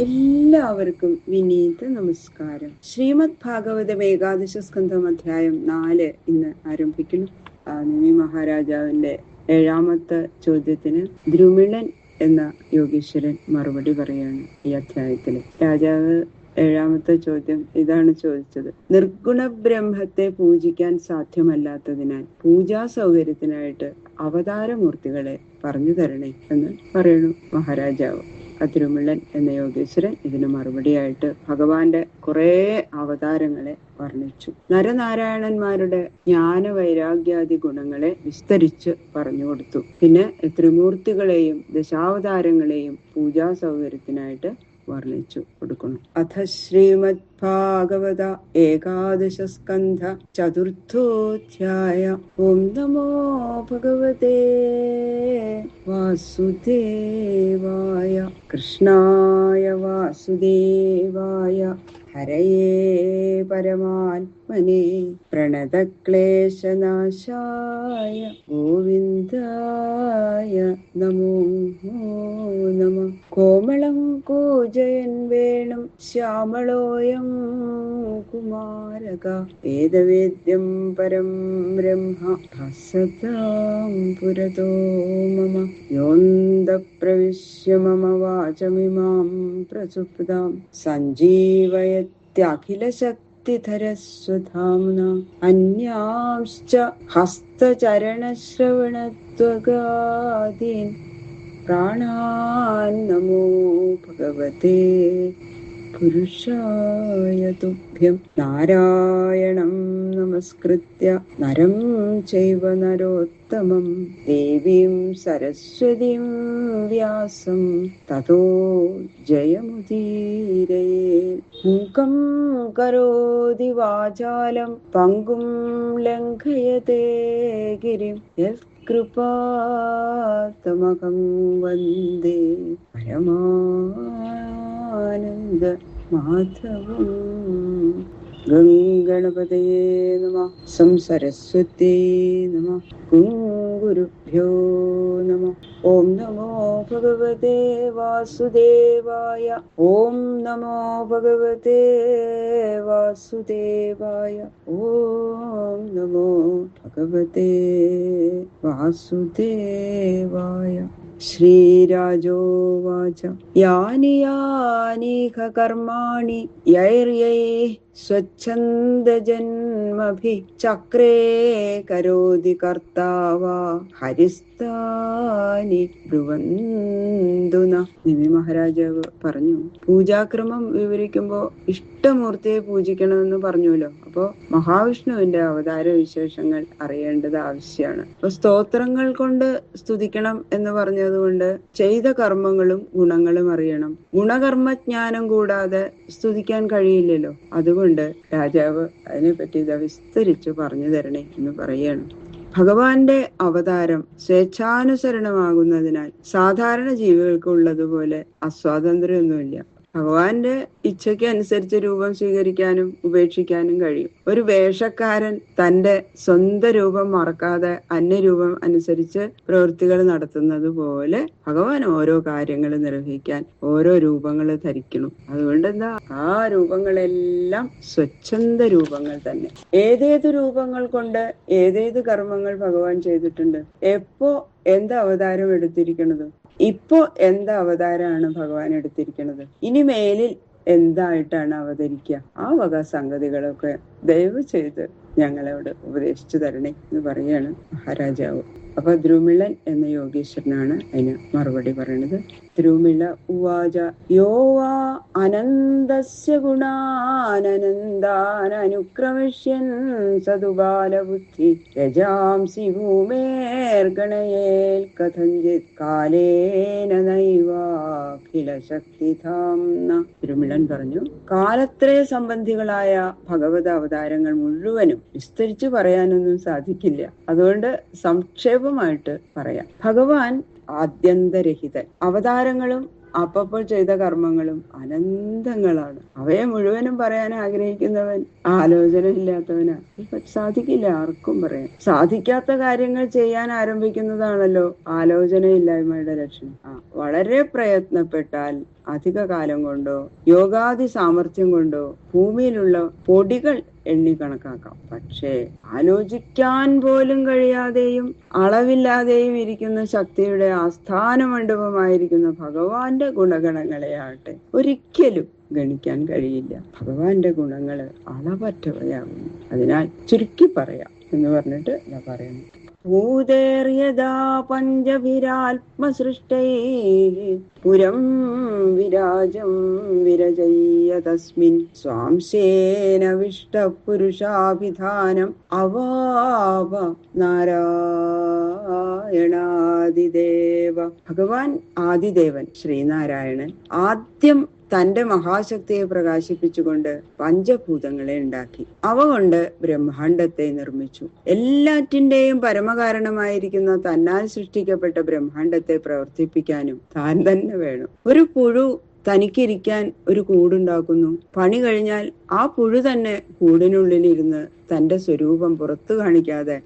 എല്ലാവർക്കും വിനീത നമസ്കാരം. ശ്രീമദ് ഭാഗവതം ഏകാദശ സ്കന്ധം അധ്യായം 4 ഇന്ന് ആരംഭിക്കുന്നു. നിമി മഹാരാജാവിന്റെ 7ാമത്തെ ചോദ്യത്തിന് ദ്രുമിളൻ എന്ന യോഗീശ്വരൻ മറുപടി പറയാണ്. ഈ അധ്യായത്തില് രാജാവ് 7ാമത്തെ ചോദ്യം ഇതാണ് ചോദിച്ചത്: നിർഗുണ ബ്രഹ്മത്തെ പൂജിക്കാൻ സാധ്യമല്ലാത്തതിനാൽ പൂജാ സൗകര്യത്തിനായിട്ട് അവതാരമൂർത്തികളെ പറഞ്ഞു തരണേ എന്ന് പറയുന്നു മഹാരാജാവ്. തിരുമിളൻ എന്ന യോഗീശ്വരൻ ഇതിന് മറുപടിയായിട്ട് ഭഗവാന്റെ കുറെ അവതാരങ്ങളെ വർണ്ണിച്ചു. നരനാരായണന്മാരുടെ ജ്ഞാന വൈരാഗ്യാദി ഗുണങ്ങളെ വിസ്തരിച്ച് പറഞ്ഞു കൊടുത്തു. പിന്നെ ത്രിമൂർത്തികളെയും ദശാവതാരങ്ങളെയും പൂജാ സൗകര്യത്തിനായിട്ട് വർണ്ണിച്ചു കൊടുക്കണം. അഥ ശ്രീമദ് ഭാഗവത ഏകാദശ സ്കന്ധ ചതുർത്ഥോധ്യായ. ഓം നമോ ഭഗവതേ വാസുദേവായ. കൃഷ്ണായ വാസുദേവായ ഹരയേ പരമാത്മനെ പ്രണതക്ലേശനാശായ ഗോവിന്ദായ നമോ നമഃ. കോമളം കൂജയൻ വേണും ശ്യാമളോയം കുമാരക. വേദവേദ്യം പരം ബ്രഹ്മ ഭാസതാം പുരതോ മമ. യോന്ത പ്രവിശ്യ മമ വാചമിമാം പ്രസുപ്താം സഞ്ജീവയത്യഖിലശക്തിധരസ്വധാംന. അന്യാംശ്ച ഹസ്തചരണശ്രവണത്വഗാദീൻ പ്രാണാൻ നമോ ഭഗവതേ പുരുഷായ തുഭ്യം. നാരായണം നമസ്കൃത്യ നരം ചൈവ നരോത്തമം ദേവീം സരസ്വതീം വ്യാസം തതോ ജയമുദീരയേത്. മൂകം കരോതി വാചാലം പങ്കും ലംഘയതേ ഗിരിം യത്കൃപാതമഹം വന്ദേ പരമാനന്ദ മാധവം. ഗംഗണപതയേ നമഃ. സംസരസ്വത്യേ നമഃ. ഗുരുഭ്യോ നമഃ. ഓം നമോ ഭഗവതേ വാസുദേവായ. ഓം നമോ ഭഗവതേ വാസുദേവായ. ഓം നമോ ഭഗവതേ വാസുദേവായ. ശ്രീരാജോവാച. യാനി യാനീഹ കർമാണി യൈര്യൈഃ സ്വച്ഛന്ദജന്മഭിഃ ചക്രേ കരോതി കർത്താവാ ഹരിസ്താനി ബ്രുവന്തുന. നിമി മഹാരാജാവ് പറഞ്ഞു, പൂജാക്രമം വിവരിക്കുമ്പോ ഇഷ്ടമൂർത്തിയെ പൂജിക്കണമെന്ന് പറഞ്ഞുല്ലോ. അപ്പോ മഹാവിഷ്ണുവിന്റെ അവതാര വിശേഷങ്ങൾ അറിയേണ്ടത് ആവശ്യമാണ്. അപ്പൊ സ്തോത്രങ്ങൾ കൊണ്ട് സ്തുതിക്കണം എന്ന് പറഞ്ഞതുകൊണ്ട് ചെയ്ത കർമ്മങ്ങളും ഗുണങ്ങളും അറിയണം. ഗുണകർമ്മജ്ഞാനം കൂടാതെ സ്തുതിക്കാൻ കഴിയില്ലല്ലോ. അതുകൊണ്ട് രാജാവ് അതിനെപ്പറ്റി ഇത് വിസ്തരിച്ച് പറഞ്ഞു തരണേ എന്ന് പറയണം. ഭഗവാന്റെ അവതാരം സ്വേച്ഛാനുസരണമാകുന്നതിനാൽ സാധാരണ ജീവികൾക്ക് ഉള്ളതുപോലെ അസ്വാതന്ത്ര്യമൊന്നുമില്ല. ഭഗവാന്റെ ഇച്ഛയ്ക്ക് അനുസരിച്ച് രൂപം സ്വീകരിക്കാനും ഉപേക്ഷിക്കാനും കഴിയും. ഒരു വേഷക്കാരൻ തന്റെ സ്വന്തം രൂപം മറക്കാതെ അന്യരൂപം അനുസരിച്ച് പ്രവൃത്തികൾ നടത്തുന്നത് പോലെ ഭഗവാൻ ഓരോ കാര്യങ്ങൾ നിർവഹിക്കാൻ ഓരോ രൂപങ്ങൾ ധരിക്കണം. അതുകൊണ്ട് എന്താ, ആ രൂപങ്ങളെല്ലാം സ്വച്ഛന്ദ രൂപങ്ങൾ തന്നെ. ഏതേത് രൂപങ്ങൾ കൊണ്ട് ഏതേത് കർമ്മങ്ങൾ ഭഗവാൻ ചെയ്തിട്ടുണ്ട്, എപ്പോ എന്ത് അവതാരം എടുത്തിരിക്കണത്, ഇപ്പോ എന്ത് അവതാരമാണ് ഭഗവാൻ എടുത്തിരിക്കുന്നത്, ഇനി മേലിൽ എന്തായിട്ടാണ് അവതരിക്കുക, ആ വക സംഗതികളൊക്കെ ദയവ് ചെയ്ത് ഞങ്ങളോട് ഉപദേശിച്ചു തരണേ എന്ന് പറയാണ് മഹാരാജാവ്. അപ്പൊ ദ്രുമിളൻ എന്ന യോഗീശ്വരനാണ് അതിന് മറുപടി പറയണത്. ദ്രുമിള ഉവാച. യോ വാ അനന്തസ്യ ഗുണാനന്ദാൻ അനുക്രമിഷ്യൻ സതുബാലബുദ്ധി രജാംസി ഭൂമേർഗണയേൽ കഥഞ്ചിത് കാലേന നൈവാഖില ശക്തിധാംന. ദ്രുമിളൻ പറഞ്ഞു, കാലത്രയ സംബന്ധികളായ ഭഗവത് അവതാരങ്ങൾ മുഴുവനും വിസ്തരിച്ചു പറയാനൊന്നും സാധിക്കില്ല. അതുകൊണ്ട് സംക്ഷേപമായിട്ട് പറയാം. ഭഗവാൻ ആദ്യന്തരഹിതൻ. അവതാരങ്ങളും അപ്പപ്പോൾ ചെയ്ത കർമ്മങ്ങളും അനന്തങ്ങളാണ്. അവയെ മുഴുവനും പറയാൻ ആഗ്രഹിക്കുന്നവൻ ആലോചന ഇല്ലാത്തവനാ. ഇപ്പൊ സാധിക്കില്ല, ആർക്കും പറയാൻ സാധിക്കാത്ത കാര്യങ്ങൾ ചെയ്യാൻ ആരംഭിക്കുന്നതാണല്ലോ ആലോചനയില്ലായ്മയുടെ ലക്ഷണം. വളരെ പ്രയത്നപ്പെട്ടാൽ അധിക കാലം കൊണ്ടോ യോഗാദി സാമർഥ്യം കൊണ്ടോ ഭൂമിയിലുള്ള പൊടികൾ എണ്ണി കണക്കാക്കാം. പക്ഷേ ആലോചിക്കാൻ പോലും കഴിയാതെയും അളവില്ലാതെയും ഇരിക്കുന്ന ശക്തിയുടെ ആസ്ഥാന മണ്ഡപമായിരിക്കുന്ന ഭഗവാന്റെ ഗുണഗണങ്ങളെയാട്ടെ ഒരിക്കലും ഗണിക്കാൻ കഴിയില്ല. ഭഗവാന്റെ ഗുണങ്ങള് അളവറ്റവയാകുന്നു. അതിനാൽ ചുരുക്കി പറയാം എന്ന് പറഞ്ഞിട്ട് ഞാൻ പറയുന്നു. ഭൂതേർയഥാ പഞ്ചഭിരാത്മസൃഷ്ടൈഃ പുരം വിരാജം വിരജയ്യ തസ്മിൻ സ്വാംശേന വിഷ്ടപുരുഷാഭിധാനം അവാപ നാരായണാദിദേവ. ഭഗവാൻ ആദിദേവൻ ശ്രീനാരായണൻ ആദ്യം തന്റെ മഹാശക്തിയെ പ്രകാശിപ്പിച്ചുകൊണ്ട് പഞ്ചഭൂതങ്ങളെ ഉണ്ടാക്കി. അവ കൊണ്ട് ബ്രഹ്മാണ്ടത്തെ നിർമ്മിച്ചു. എല്ലാറ്റിന്റെയും പരമകാരണമായിരിക്കുന്ന തന്നാൽ സൃഷ്ടിക്കപ്പെട്ട ബ്രഹ്മാണ്ടത്തെ പ്രവർത്തിപ്പിക്കാനും താൻ തന്നെ വേണം. ഒരു പുഴു തനിക്കിരിക്കാൻ ഒരു കൂടുണ്ടാക്കുന്നു. പണി കഴിഞ്ഞാൽ ആ പുഴു തന്നെ കൂടിനുള്ളിൽ ഇരുന്ന് തന്റെ സ്വരൂപം പുറത്തു കാണിക്കാതെ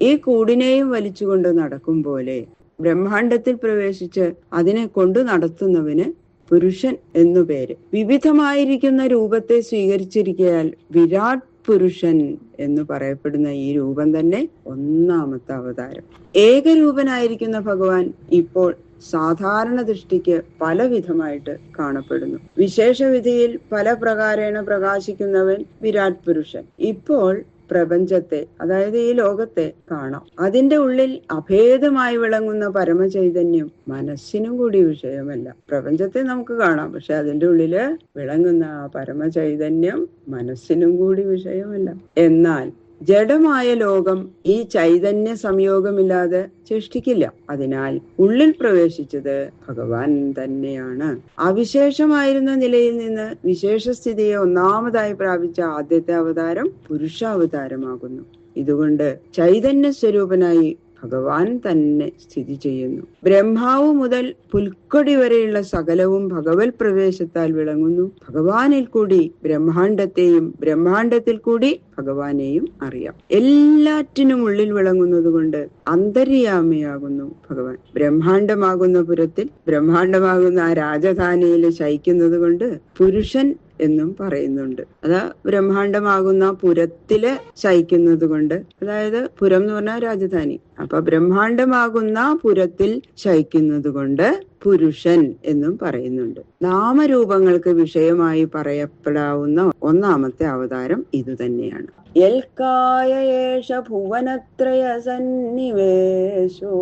ഈ കൂടിനെയും വലിച്ചുകൊണ്ട് നടക്കും പോലെ ബ്രഹ്മാണ്ടത്തിൽ പ്രവേശിച്ച് അതിനെ കൊണ്ടു നടത്തുന്നവന് പുരുഷൻ എന്നു പേര്. വിവിധമായിരിക്കുന്ന രൂപത്തെ സ്വീകരിച്ചിരിക്കയാൽ വിരാട് പുരുഷൻ എന്ന് പറയപ്പെടുന്ന ഈ രൂപം തന്നെ ഒന്നാമത്തെ അവതാരം. ഏകരൂപനായിരിക്കുന്ന ഭഗവാൻ ഇപ്പോൾ സാധാരണ ദൃഷ്ടിക്ക് പല വിധമായിട്ട് കാണപ്പെടുന്നു. വിശേഷവിധിയിൽ പല പ്രകാരേണ പ്രകാശിക്കുന്നവൻ വിരാട് പുരുഷൻ. ഇപ്പോൾ പ്രപഞ്ചത്തെ, അതായത് ഈ ലോകത്തെ കാണാം. അതിന്റെ ഉള്ളിൽ അഭേദമായി വിളങ്ങുന്ന പരമചൈതന്യം മനസ്സിനും കൂടി വിഷയമല്ല. പ്രപഞ്ചത്തെ നമുക്ക് കാണാം, പക്ഷെ അതിന്റെ ഉള്ളില് വിളങ്ങുന്ന ആ പരമചൈതന്യം മനസ്സിനും കൂടി വിഷയമല്ല. എന്നാൽ ജഡമായ ലോകം ഈ ചൈതന്യ സംയോഗമില്ലാതെ സൃഷ്ടിക്കില്ല. അതിനാൽ ഉള്ളിൽ പ്രവേശിച്ചത് ഭഗവാൻ തന്നെയാണ്. അവിശേഷമായിരുന്ന നിലയിൽ നിന്ന് വിശേഷസ്ഥിതിയെ ഒന്നാമതായി പ്രാപിച്ച ആദ്യത്തെ അവതാരം പുരുഷാവതാരമാകുന്നു. ഇതുകൊണ്ട് ചൈതന്യ സ്വരൂപനായി ഭഗവാൻ തന്നെ സ്ഥിതി ചെയ്യുന്നു. ബ്രഹ്മാവ് മുതൽ പുൽക്കൊടി വരെയുള്ള സകലവും ഭഗവത് പ്രവേശത്താൽ വിളങ്ങുന്നു. ഭഗവാനിൽ കൂടി ബ്രഹ്മാണ്ടത്തെയും ബ്രഹ്മാണ്ടത്തിൽ കൂടി ഭഗവാനെയും അറിയാം. എല്ലാറ്റിനും ഉള്ളിൽ വിളങ്ങുന്നത് കൊണ്ട് അന്തര്യാമിയാകുന്നു ഭഗവാൻ. ബ്രഹ്മാണ്ടമാകുന്ന പുരത്തിൽ, ബ്രഹ്മാണ്ടമാകുന്ന ആ രാജധാനിയിൽ ശയിക്കുന്നത് കൊണ്ട് പുരുഷൻ എന്നും പറയുന്നുണ്ട്. അതാ ബ്രഹ്മാണ്ടമാകുന്ന പുരത്തില് ശയിക്കുന്നത് കൊണ്ട്, അതായത് പുരം എന്ന് പറഞ്ഞാൽ രാജധാനി. അപ്പൊ ബ്രഹ്മാണ്ടമാകുന്ന പുരത്തിൽ ശയിക്കുന്നത് കൊണ്ട് പുരുഷൻ എന്നും പറയുന്നുണ്ട്. നാമരൂപങ്ങൾക്ക് വിഷയമായി പറയപ്പെടാവുന്ന ഒന്നാമത്തെ അവതാരം ഇതുതന്നെയാണ്. യൽക്കായേഷ ഭുവനത്രയ സന്നിവേശോ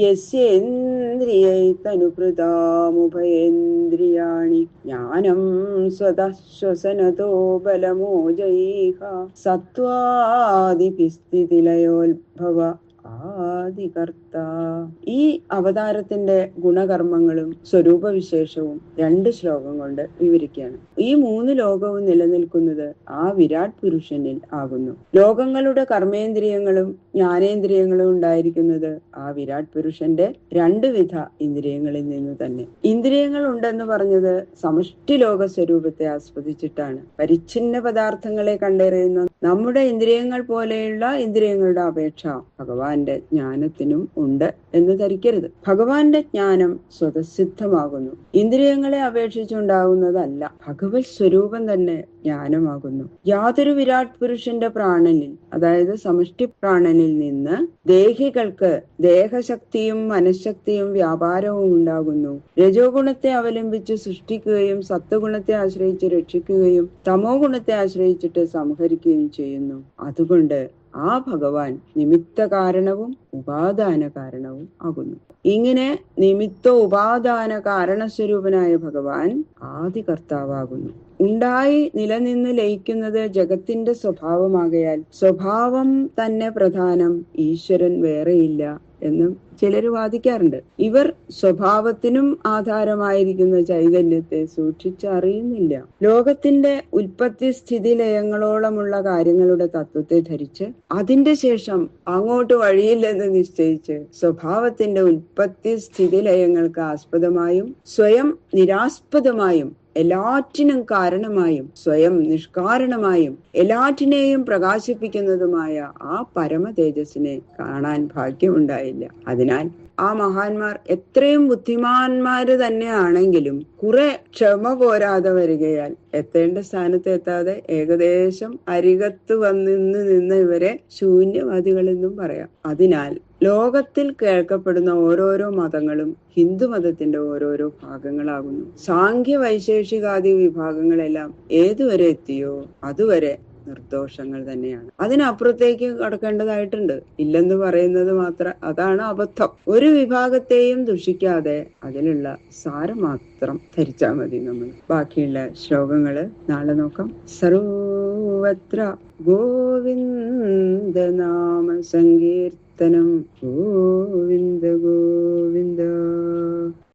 യസ്യേന്ദ്രിയൈതനുകൃതാമുഭയേന്ദ്രിയാണി ജ്ഞാനം സ്വതഃ ശ്വസനതോ ബലമോജൈഃ സത്വാദിഭിസ്ഥിതിലയോദ്ഭവ ആദികർത്ത. ഈ അവതാരത്തിന്റെ ഗുണകർമ്മങ്ങളും സ്വരൂപവിശേഷവും 2 ശ്ലോകം കൊണ്ട് വിവരിക്കുകയാണ്. ഈ 3 ലോകവും നിലനിൽക്കുന്നത് ആ വിരാട് പുരുഷനിൽ ആകുന്നു. ലോകങ്ങളുടെ കർമ്മേന്ദ്രിയങ്ങളും ജ്ഞാനേന്ദ്രിയങ്ങളും ഉണ്ടായിരിക്കുന്നത് ആ വിരാട് പുരുഷന്റെ 2 വിധ ഇന്ദ്രിയങ്ങളിൽ നിന്ന് തന്നെ. ഇന്ദ്രിയങ്ങൾ ഉണ്ടെന്ന് പറഞ്ഞത് സമഷ്ടി ലോക സ്വരൂപത്തെ ആസ്വദിച്ചിട്ടാണ്. പരിച്ഛിന്ന പദാർത്ഥങ്ങളെ കണ്ടറിയുന്ന നമ്മുടെ ഇന്ദ്രിയങ്ങൾ പോലെയുള്ള ഇന്ദ്രിയങ്ങളുടെ അപേക്ഷ ഭഗവാന്റെ ജ്ഞാനത്തിനും ഉണ്ട് എന്ന് ധരിക്കരുത്. ഭഗവാന്റെ ജ്ഞാനം സ്വതസിദ്ധമാകുന്നു, ഇന്ദ്രിയങ്ങളെ അപേക്ഷിച്ചുണ്ടാകുന്നതല്ല. ഭഗവത് സ്വരൂപം തന്നെ ജ്ഞാനമാകുന്നു. യാതൊരു വിരാട് പുരുഷന്റെ പ്രാണനിൽ, അതായത് സമഷ്ടി പ്രാണനിൽ നിന്ന് ദേഹികൾക്ക് ദേഹശക്തിയും മനഃശക്തിയും വ്യാപാരവും ഉണ്ടാകുന്നു. രജോ ഗുണത്തെ അവലംബിച്ച് സൃഷ്ടിക്കുകയും സത്വഗുണത്തെ ആശ്രയിച്ച് രക്ഷിക്കുകയും തമോ ഗുണത്തെ ആശ്രയിച്ചിട്ട് സംഹരിക്കുകയും ചെയ്യുന്നു. അതുകൊണ്ട് ആ ഭഗവാൻ നിമിത്ത കാരണവും ഉപാദാന കാരണവും ആകുന്നു. ഇങ്ങനെ നിമിത്ത ഉപാദാന കാരണസ്വരൂപനായ ഭഗവാൻ ആദികർത്താവാകുന്നു. ഉണ്ടായി നിലനിന്ന് ലയിക്കുന്നത് ജഗത്തിന്റെ സ്വഭാവമാകയാൽ സ്വഭാവം തന്നെ പ്രധാനം, ഈശ്വരൻ വേറെയില്ല എന്നും ചിലർ വാദിക്കാറുണ്ട്. ഇവർ സ്വഭാവത്തിനും ആധാരമായിരിക്കുന്ന ചൈതന്യത്തെ സൂക്ഷിച്ചറിയുന്നില്ല. ലോകത്തിന്റെ ഉൽപ്പത്തി സ്ഥിതി ലയങ്ങളോളമുള്ള കാര്യങ്ങളുടെ തത്വത്തെ ധരിച്ച് അതിന്റെ ശേഷം അങ്ങോട്ട് വഴിയില്ലെന്ന് നിശ്ചയിച്ച് സ്വഭാവത്തിന്റെ ഉൽപ്പത്തി സ്ഥിതി ലയങ്ങൾക്ക് ആസ്പദമായും സ്വയം നിരാസ്പദമായും എല്ലാറ്റിനും കാരണമായും സ്വയം നിഷ്കാരണമായും എല്ലാറ്റിനെയും പ്രകാശിപ്പിക്കുന്നതുമായ ആ പരമ തേജസ്സിനെ കാണാൻ ഭാഗ്യമുണ്ടായില്ല. അതിനാൽ ആ മഹാന്മാർ എത്രയും ബുദ്ധിമാന്മാര് തന്നെയാണെങ്കിലും കുറെ ക്ഷമ പോരാതെ വരികയാൽ എത്തേണ്ട സ്ഥാനത്ത് എത്താതെ ഏകദേശം അരികത്ത് നിന്ന ഇവരെ ശൂന്യവാദികളെന്നും പറയാം. അതിനാൽ ലോകത്തിൽ കേൾക്കപ്പെടുന്ന ഓരോരോ മതങ്ങളും ഹിന്ദു മതത്തിന്റെ ഓരോരോ ഭാഗങ്ങളാകുന്നു. സാഖ്യ വൈശേഷികാദി വിഭാഗങ്ങളെല്ലാം ഏതുവരെ എത്തിയോ അതുവരെ നിർദോഷങ്ങൾ തന്നെയാണ്. അതിനപ്പുറത്തേക്ക് കടക്കേണ്ടതായിട്ടുണ്ട്. ഇല്ലെന്ന് പറയുന്നത് അതാണ് അബദ്ധം. ഒരു വിഭാഗത്തെയും ദുഷിക്കാതെ അതിലുള്ള സാരം മാത്രം ധരിച്ചാൽ മതി നമ്മൾ. ബാക്കിയുള്ള ശ്ലോകങ്ങള് നാളെ നോക്കാം. സർവത്ര ഗോവിന്ദ നാമ സങ്കീർത്തനം ഗോവിന്ദ ഗോവിന്ദ.